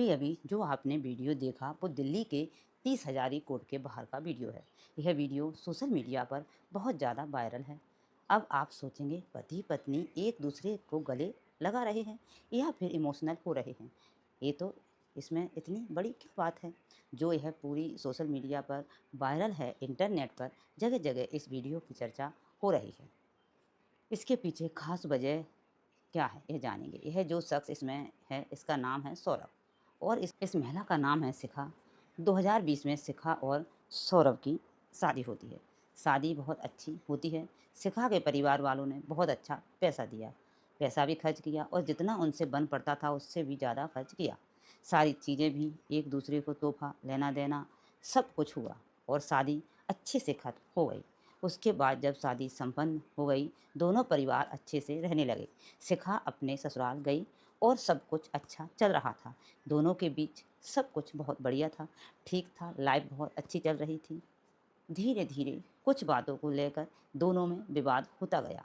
अभी अभी जो आपने वीडियो देखा वो दिल्ली के 30 हजारी कोर्ट के बाहर का वीडियो है। यह वीडियो सोशल मीडिया पर बहुत ज़्यादा वायरल है। अब आप सोचेंगे पति पत्नी एक दूसरे को गले लगा रहे हैं या फिर इमोशनल हो रहे हैं। ये तो इसमें इतनी बड़ी क्या बात है जो यह पूरी सोशल मीडिया पर वायरल है। इंटरनेट पर जगह जगह इस वीडियो की चर्चा हो रही है। इसके पीछे खास वजह क्या है ये जानेंगे। यह जो शख्स इसमें है इसका नाम है सौरभ और इस महिला का नाम है शिखा। 2020 में शिखा और सौरभ की शादी होती है। शादी बहुत अच्छी होती है। शिखा के परिवार वालों ने बहुत अच्छा पैसा दिया, पैसा भी खर्च किया और जितना उनसे बन पड़ता था उससे भी ज़्यादा खर्च किया। सारी चीज़ें भी एक दूसरे को तोहफा लेना देना सब कुछ हुआ और शादी अच्छे से खत्म हो गई। उसके बाद जब शादी संपन्न हो गई दोनों परिवार अच्छे से रहने लगे। शिखा अपने ससुराल गई और सब कुछ अच्छा चल रहा था। दोनों के बीच सब कुछ बहुत बढ़िया था, ठीक था, लाइफ बहुत अच्छी चल रही थी। धीरे धीरे कुछ बातों को लेकर दोनों में विवाद होता गया।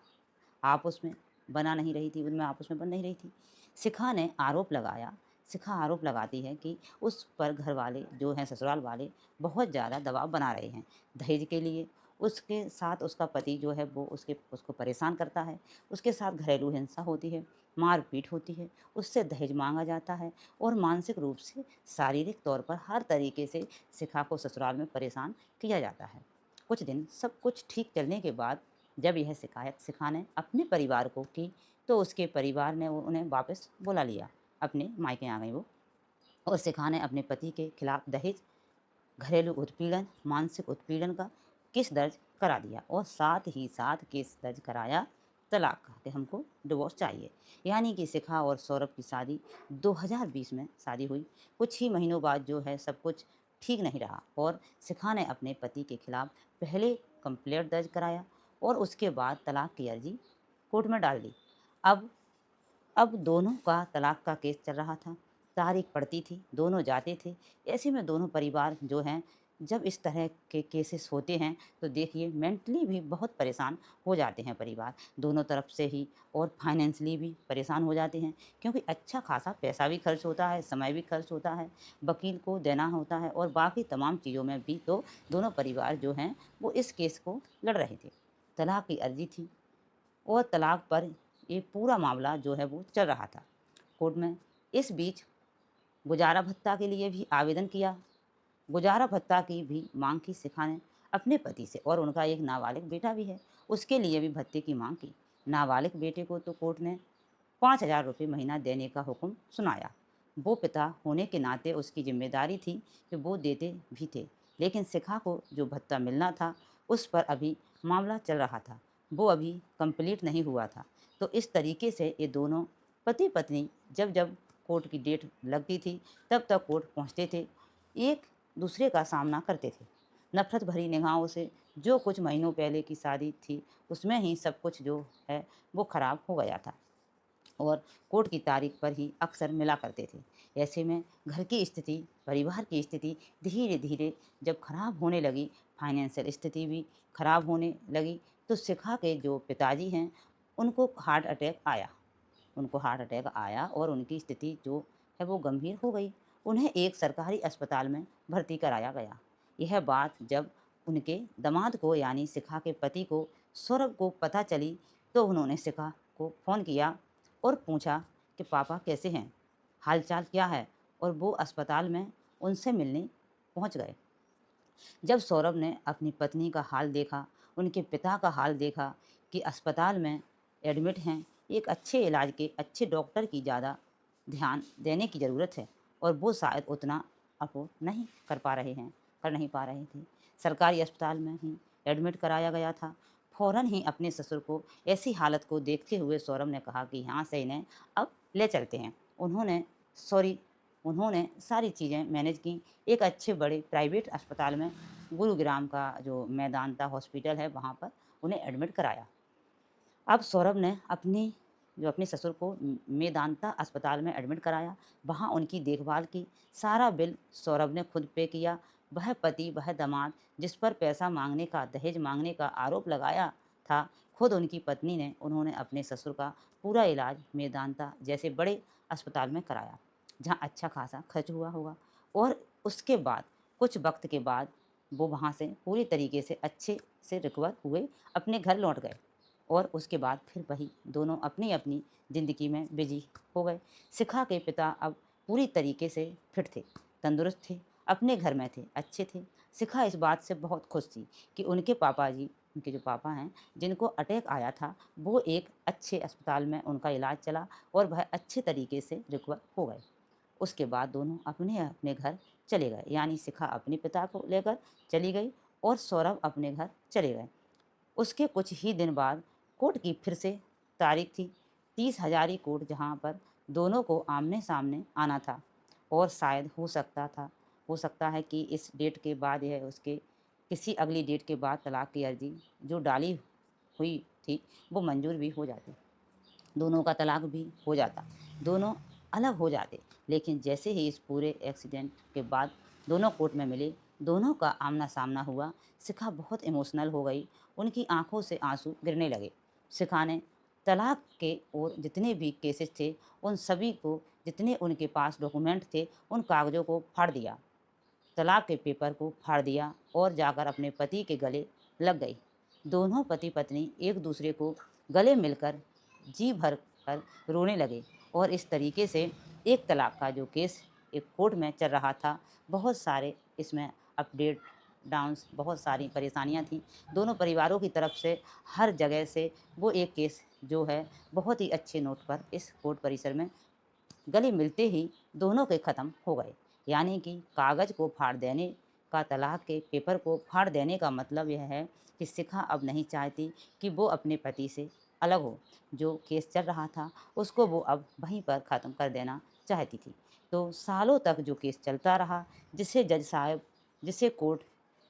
आपस में बना नहीं रही थी, उनमें आपस में बन नहीं रही थी। शिखा ने आरोप लगाया, शिखा आरोप लगाती है कि उस पर घर वाले जो हैं ससुराल वाले बहुत ज़्यादा दबाव बना रहे हैं दहेज के लिए। उसके साथ उसका पति जो है वो उसको परेशान करता है। उसके साथ घरेलू हिंसा होती है, मारपीट होती है, उससे दहेज मांगा जाता है और मानसिक रूप से, शारीरिक तौर पर हर तरीके से शिखा को ससुराल में परेशान किया जाता है। कुछ दिन सब कुछ ठीक चलने के बाद जब यह शिकायत शिखा ने अपने परिवार को की तो उसके परिवार ने उन्हें वापस बुला लिया। अपने मायके आ गई वो और शिखा ने अपने पति के खिलाफ दहेज, घरेलू उत्पीड़न, मानसिक उत्पीड़न का केस दर्ज करा दिया और साथ ही साथ केस दर्ज कराया तलाक का कि हमको डिवोर्स चाहिए। यानी कि शिखा और सौरभ की शादी 2020 में शादी हुई। कुछ ही महीनों बाद जो है सब कुछ ठीक नहीं रहा और शिखा ने अपने पति के खिलाफ पहले कंप्लेंट दर्ज कराया और उसके बाद तलाक की अर्जी कोर्ट में डाल दी। अब अब दोनों का तलाक का केस चल रहा था, तारीख पड़ती थी, दोनों जाते थे। ऐसे में दोनों परिवार जो हैं जब इस तरह के केसेस होते हैं तो देखिए मेंटली भी बहुत परेशान हो जाते हैं परिवार दोनों तरफ से ही और फाइनेंशियली भी परेशान हो जाते हैं क्योंकि अच्छा खासा पैसा भी खर्च होता है, समय भी खर्च होता है, वकील को देना होता है और बाकी तमाम चीज़ों में भी। तो दोनों परिवार जो हैं वो इस केस को लड़ रहे थे। तलाक की अर्जी थी और तलाक पर ये पूरा मामला जो है वो चल रहा था कोर्ट में। इस बीच गुजारा भत्ता के लिए भी आवेदन किया। गुजारा भत्ता की भी मांग की शिखा ने अपने पति से और उनका एक नाबालिग बेटा भी है, उसके लिए भी भत्ते की मांग की। नाबालिग बेटे को तो कोर्ट ने 5,000 रुपये महीना देने का हुक्म सुनाया। वो पिता होने के नाते उसकी जिम्मेदारी थी कि वो देते भी थे, लेकिन शिखा को जो भत्ता मिलना था उस पर अभी मामला चल रहा था, वो अभी कंप्लीट नहीं हुआ था। तो इस तरीके से ये दोनों पति पत्नी जब जब कोर्ट की डेट लगती थी तब तक कोर्ट पहुंचते थे, एक दूसरे का सामना करते थे। नफ़रत भरी निगाहों से जो कुछ महीनों पहले की शादी थी उसमें ही सब कुछ जो है वो ख़राब हो गया था और कोर्ट की तारीख पर ही अक्सर मिला करते थे। ऐसे में घर की स्थिति, परिवार की स्थिति धीरे धीरे जब खराब होने लगी, फाइनेंशियल स्थिति भी खराब होने लगी, तो शिखा के जो पिताजी हैं उनको हार्ट अटैक आया। उनको हार्ट अटैक आया और उनकी स्थिति जो है वो गंभीर हो गई। उन्हें एक सरकारी अस्पताल में भर्ती कराया गया। यह बात जब उनके दामाद को यानी शिखा के पति को, सौरभ को पता चली तो उन्होंने शिखा को फ़ोन किया और पूछा कि पापा कैसे हैं, हालचाल क्या है, और वो अस्पताल में उनसे मिलने पहुंच गए। जब सौरभ ने अपनी पत्नी का हाल देखा, उनके पिता का हाल देखा कि अस्पताल में एडमिट हैं, एक अच्छे इलाज के अच्छे डॉक्टर की ज़्यादा ध्यान देने की ज़रूरत है और वो शायद उतना अफोर्ड नहीं कर पा रहे हैं, कर नहीं पा रहे थे। सरकारी अस्पताल में ही एडमिट कराया गया था। फ़ौरन ही अपने ससुर को ऐसी हालत को देखते हुए सौरभ ने कहा कि यहाँ से इन्हें अब ले चलते हैं। उन्होंने सॉरी उन्होंने सारी चीज़ें मैनेज की। एक अच्छे बड़े प्राइवेट अस्पताल में, गुरुग्राम का जो मेदांता हॉस्पिटल है वहाँ पर उन्हें एडमिट कराया। अब सौरभ ने अपने ससुर को मेदांता अस्पताल में एडमिट कराया, वहाँ उनकी देखभाल की। सारा बिल सौरभ ने खुद पे किया। वह पति, वह दामाद जिस पर पैसा मांगने का, दहेज मांगने का आरोप लगाया था, खुद उनकी पत्नी ने, उन्होंने अपने ससुर का पूरा इलाज मेदांता जैसे बड़े अस्पताल में कराया। जहाँ अच्छा खासा खर्च हुआ होगा। और उसके बाद कुछ वक्त के बाद वो वहाँ से पूरी तरीके से अच्छे से रिकवर हुए, अपने घर लौट गए। और उसके बाद फिर वही दोनों अपनी अपनी ज़िंदगी में बिजी हो गए। शिखा के पिता अब पूरी तरीके से फिट थे, तंदुरुस्त थे, अपने घर में थे, अच्छे थे। शिखा इस बात से बहुत खुश थी कि उनके पापा जी, उनके जो पापा हैं, जिनको अटैक आया था, वो एक अच्छे अस्पताल में उनका इलाज चला और वह अच्छे तरीके से रिकवर हो गए। उसके बाद दोनों अपने अपने घर चले गए, यानी शिखा अपने पिता को लेकर चली गई और सौरभ अपने घर चले गए। उसके कुछ ही दिन बाद कोर्ट की फिर से तारीख थी, 30 हजारी कोर्ट, जहाँ पर दोनों को आमने सामने आना था। और शायद हो सकता है कि इस डेट के बाद यह उसके किसी अगली डेट के बाद तलाक की अर्जी जो डाली हुई थी वो मंजूर भी हो जाती, दोनों का तलाक भी हो जाता, दोनों अलग हो जाते। लेकिन जैसे ही इस पूरे एक्सीडेंट के बाद दोनों कोर्ट में मिले, दोनों का आमना सामना हुआ, शिखा बहुत इमोशनल हो गई, उनकी आंखों से आंसू गिरने लगे। शिखा ने तलाक के और जितने भी केसेस थे उन सभी को, जितने उनके पास डॉक्यूमेंट थे, उन कागज़ों को फाड़ दिया, तलाक के पेपर को फाड़ दिया और जाकर अपने पति के गले लग गई। दोनों पति पत्नी एक दूसरे को गले मिलकर जी भर कर रोने लगे। और इस तरीके से एक तलाक का जो केस एक कोर्ट में चल रहा था, बहुत सारे इसमें अपडेट डाउन्स, बहुत सारी परेशानियां थी दोनों परिवारों की तरफ से, हर जगह से। वो एक केस जो है बहुत ही अच्छे नोट पर इस कोर्ट परिसर में गले मिलते ही दोनों के ख़त्म हो गए। यानी कि कागज़ को फाड़ देने का, तलाक के पेपर को फाड़ देने का मतलब यह है कि शिखा अब नहीं चाहती कि वो अपने पति से अलग हो। जो केस चल रहा था उसको वो अब वहीं पर ख़त्म कर देना चाहती थी। तो सालों तक जो केस चलता रहा, जिसे जज साहब, जिसे कोर्ट,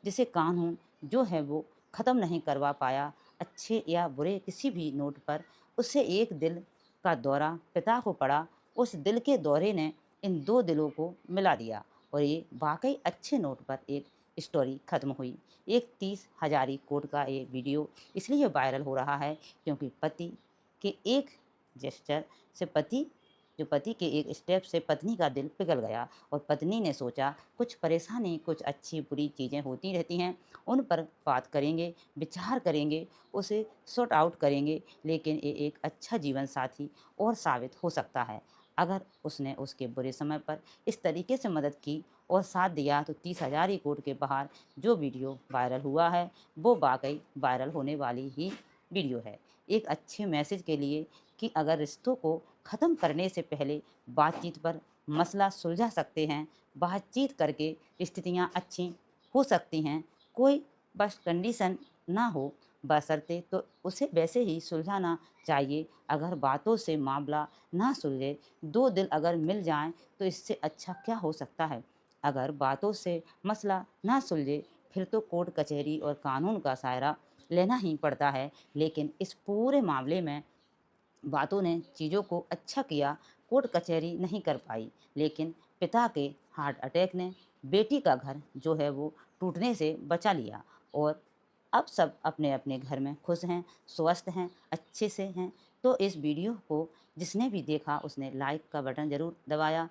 जिसे कानून जो है वो ख़त्म नहीं करवा पाया, अच्छे या बुरे किसी भी नोट पर, उससे एक दिल का दौरा पिता को पड़ा। उस दिल के दौरे ने इन दो दिलों को मिला दिया और ये वाकई अच्छे नोट पर एक स्टोरी ख़त्म हुई। एक 30 हजारी कोर्ट का ये वीडियो इसलिए वायरल हो रहा है क्योंकि पति के एक जेस्चर से, पति के एक स्टेप से पत्नी का दिल पिघल गया और पत्नी ने सोचा कुछ परेशानी, कुछ अच्छी बुरी चीज़ें होती रहती हैं, उन पर बात करेंगे, विचार करेंगे, उसे सॉर्ट आउट करेंगे। लेकिन ये एक अच्छा जीवन साथी और साबित हो सकता है अगर उसने उसके बुरे समय पर इस तरीके से मदद की और साथ दिया। तो 30 हजारी कोर्ट के बाहर जो वीडियो वायरल हुआ है वो वाकई वायरल होने वाली ही वीडियो है, एक अच्छे मैसेज के लिए कि अगर रिश्तों को ख़त्म करने से पहले बातचीत पर मसला सुलझा सकते हैं, बातचीत करके स्थितियाँ अच्छी हो सकती हैं, कोई बस कंडीशन ना हो, बशर्ते तो उसे वैसे ही सुलझाना चाहिए। अगर बातों से मामला ना सुलझे, दो दिल अगर मिल जाएं तो इससे अच्छा क्या हो सकता है। अगर बातों से मसला ना सुलझे फिर तो कोर्ट कचहरी और कानून का सहारा लेना ही पड़ता है। लेकिन इस पूरे मामले में बातों ने चीज़ों को अच्छा किया, कोर्ट कचहरी नहीं कर पाई, लेकिन पिता के हार्ट अटैक ने बेटी का घर जो है वो टूटने से बचा लिया। और अब सब अपने अपने घर में खुश हैं, स्वस्थ हैं, अच्छे से हैं। तो इस वीडियो को जिसने भी देखा उसने लाइक का बटन ज़रूर दबाया।